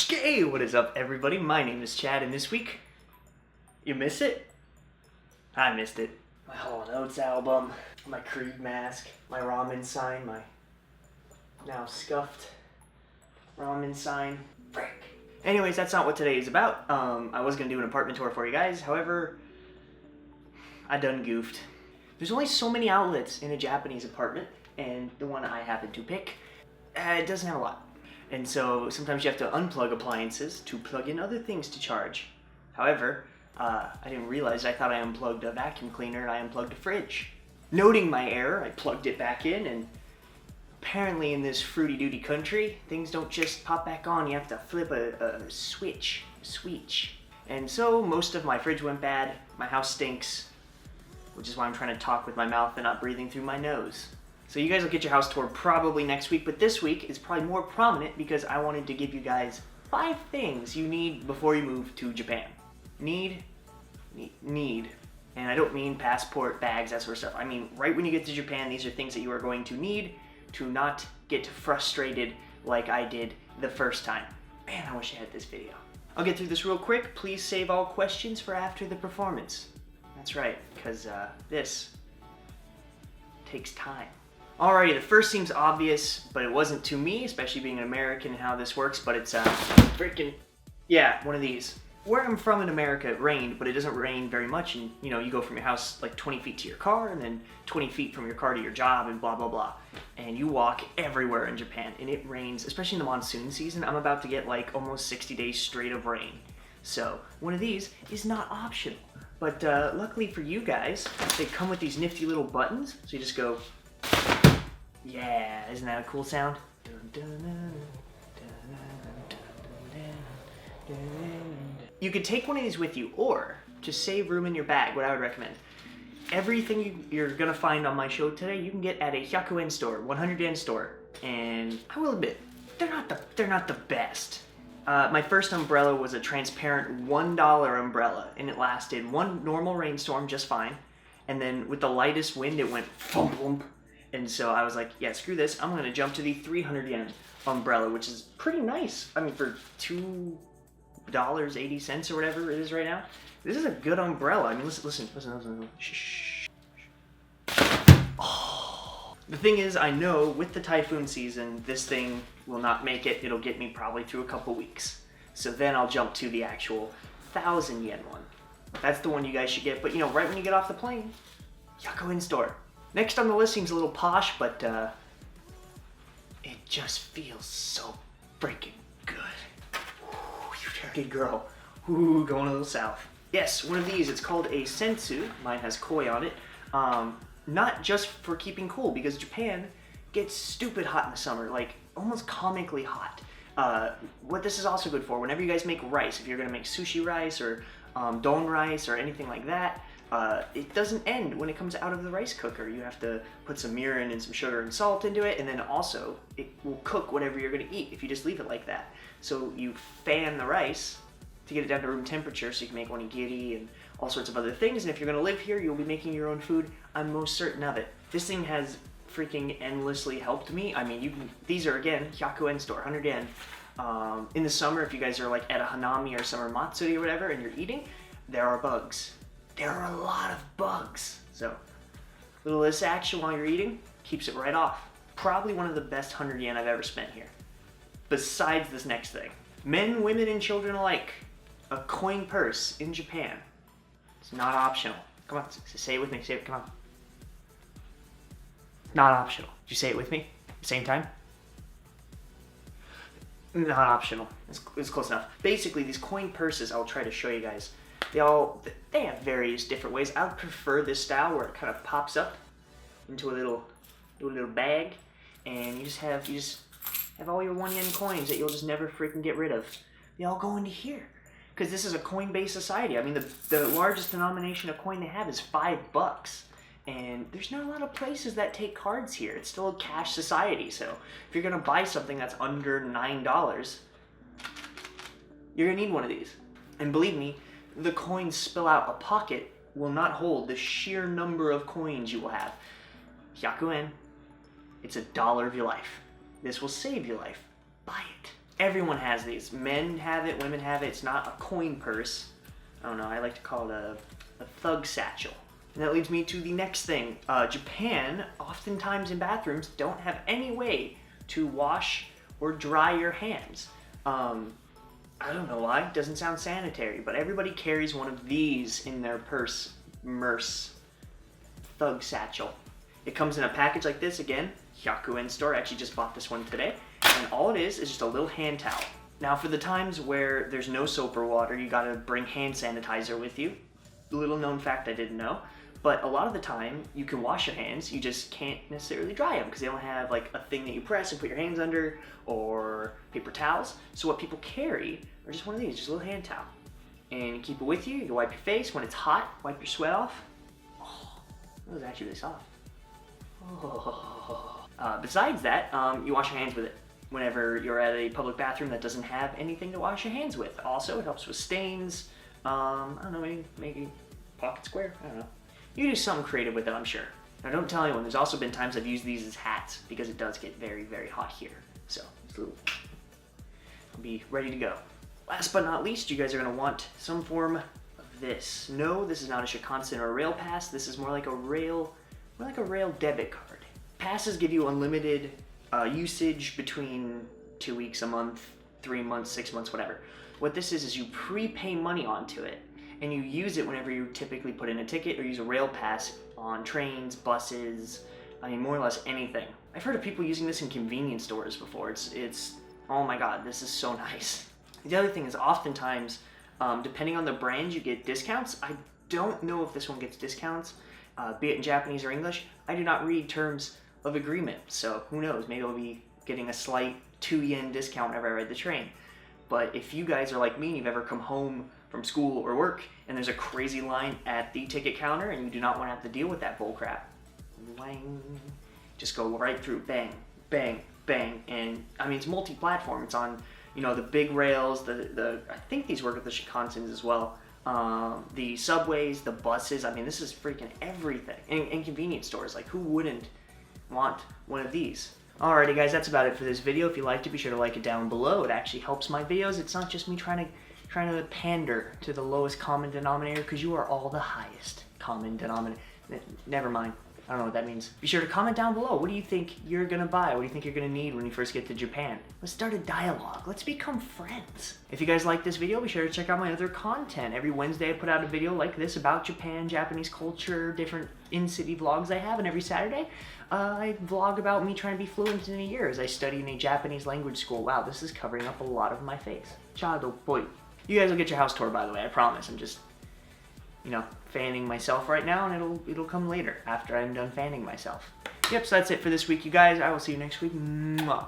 Hey, what is up, everybody? My name is Chad, and this week, you miss it? I missed it. My Hall & Oates album, my Creed mask, my ramen sign, my now scuffed ramen sign. Frick. Anyways, that's not what today is about. I was gonna do an apartment tour for you guys, however, I done goofed. There's only so many outlets in a Japanese apartment, and the one I happen to pick, it doesn't have a lot. And so sometimes you have to unplug appliances to plug in other things to charge. However, I didn't realize, I thought I unplugged a vacuum cleaner and I unplugged a fridge. Noting my error, I plugged it back in, and apparently in this fruity duty country, things don't just pop back on, you have to flip a switch. And so most of my fridge went bad, my house stinks, which is why I'm trying to talk with my mouth and not breathing through my nose. So you guys will get your house tour probably next week, but this week is probably more prominent because I wanted to give you guys 5 things you need before you move to Japan. Need. And I don't mean passport, bags, that sort of stuff. I mean, right when you get to Japan, these are things that you are going to need to not get frustrated like I did the first time. Man, I wish I had this video. I'll get through this real quick. Please save all questions for after the performance. That's right, because this takes time. Alrighty, the first seems obvious, but it wasn't to me, especially being an American and how this works, but it's freaking, yeah, one of these. Where I'm from in America, it rained, but it doesn't rain very much, and you know, you go from your house like 20 feet to your car, and then 20 feet from your car to your job, and blah, blah, blah. And you walk everywhere in Japan, and it rains, especially in the monsoon season. I'm about to get like almost 60 days straight of rain. So, one of these is not optional. But luckily for you guys, they come with these nifty little buttons, so you just go, yeah, isn't that a cool sound? You could take one of these with you, or to save room in your bag, what I would recommend. Everything you're gonna find on my show today, you can get at a 100 yen store, 100 yen store, and I will admit, they're not the best. My first umbrella was a transparent $1 umbrella, and it lasted one normal rainstorm just fine, and then with the lightest wind, it went thump thump. And so I was like, yeah, screw this. I'm going to jump to the 300 yen umbrella, which is pretty nice. I mean, for $2.80 or whatever it is right now, this is a good umbrella. I mean, listen. Shh. Oh. The thing is, I know with the typhoon season, this thing will not make it. It'll get me probably through a couple weeks. So then I'll jump to the actual 1,000 yen one. That's the one you guys should get. But, you know, right when you get off the plane, Yakuin store. Next on the list seems a little posh, but it just feels so freaking good. Ooh, you dirty girl. Ooh, going a little south. Yes, one of these. It's called a sensu. Mine has koi on it. Not just for keeping cool, because Japan gets stupid hot in the summer, like almost comically hot. What this is also good for, whenever you guys make rice, if you're gonna make sushi rice or don rice or anything like that, it doesn't end when it comes out of the rice cooker. You have to put some mirin and some sugar and salt into it, and then also it will cook whatever you're going to eat if you just leave it like that. So you fan the rice to get it down to room temperature so you can make onigiri and all sorts of other things. And if you're going to live here, you'll be making your own food. I'm most certain of it. This thing has freaking endlessly helped me. I mean, these are, again, 100 yen store, 100 yen. In the summer, if you guys are like at a hanami or summer matsuri or whatever and you're eating, there are bugs. There are a lot of bugs. So, a little of this action while you're eating keeps it right off. Probably one of the best 100 yen I've ever spent here. Besides this next thing. Men, women, and children alike. A coin purse in Japan. It's not optional. Come on, say it with me. Say it, come on. Not optional. Did you say it with me? Same time? Not optional. It's close enough. Basically, these coin purses, I'll try to show you guys. They have various different ways. I would prefer this style where it kind of pops up into a little bag, and you just have all your 1 yen coins that you'll just never freaking get rid of. They all go into here, because this is a coin-based society. I mean, the largest denomination of coin they have is $5, and there's not a lot of places that take cards here. It's still a cash society, so if you're gonna buy something that's under $9, you're gonna need one of these. And believe me, the coins spill out. A pocket will not hold the sheer number of coins you will have. 100 yen, it's $1 of your life. This will save your life. Buy it. Everyone has these. Men have it, women have it. It's not a coin purse. I don't know, I like to call it a thug satchel. And that leads me to the next thing. Japan, oftentimes in bathrooms, don't have any way to wash or dry your hands. I don't know why, it doesn't sound sanitary, but everybody carries one of these in their merce, thug satchel. It comes in a package like this, again, Hyakuen store, I actually just bought this one today, and all it is just a little hand towel. Now for the times where there's no soap or water, you gotta bring hand sanitizer with you. Little known fact I didn't know, but a lot of the time you can wash your hands, you just can't necessarily dry them because they don't have like a thing that you press and put your hands under or paper towels. So what people carry are just one of these, just a little hand towel. And you keep it with you, you can wipe your face. When it's hot, wipe your sweat off. Oh, that was actually really soft. Oh. Besides that, you wash your hands with it whenever you're at a public bathroom that doesn't have anything to wash your hands with. Also, it helps with stains. I don't know, maybe pocket square, I don't know. You can do something creative with it, I'm sure. Now don't tell anyone, there's also been times I've used these as hats because it does get very, very hot here. So, it's a little, I'll be ready to go. Last but not least, you guys are gonna want some form of this. No, this is not a Shinkansen or a rail pass, this is more like a rail debit card. Passes give you unlimited usage between 2 weeks, a month, 3 months, 6 months, whatever. What this is you prepay money onto it, and you use it whenever you typically put in a ticket or use a rail pass on trains, buses, I mean more or less anything. I've heard of people using this in convenience stores before. It's oh my god, this is so nice. The other thing is oftentimes, depending on the brand, you get discounts. I don't know if this one gets discounts, be it in Japanese or English. I do not read terms of agreement, so who knows, maybe I'll be getting a slight 2 yen discount whenever I ride the train. But if you guys are like me and you've ever come home from school or work and there's a crazy line at the ticket counter and you do not want to have to deal with that bull crap, just go right through, bang, bang, bang. And I mean, it's multi-platform. It's on, you know, the big rails, I think these work with the Shinkansens as well, the subways, the buses. I mean, this is freaking everything. And convenience stores, like who wouldn't want one of these? Alrighty guys, that's about it for this video. If you liked it, be sure to like it down below. It actually helps my videos. It's not just me trying to pander to the lowest common denominator, because you are all the highest common denominator. Never mind. I don't know what that means. Be sure to comment down below. What do you think you're gonna buy? What do you think you're gonna need when you first get to Japan? Let's start a dialogue. Let's become friends. If you guys like this video, be sure to check out my other content. Every Wednesday I put out a video like this about Japan, Japanese culture, different in-city vlogs I have, and every Saturday I vlog about me trying to be fluent in a year as I study in a Japanese language school. Wow, this is covering up a lot of my face. Chado boy. You guys will get your house tour, by the way, I promise. I'm just, you know, fanning myself right now, and it'll come later after I'm done fanning myself. Yep, so that's it for this week, you guys. I will see you next week. Mwah.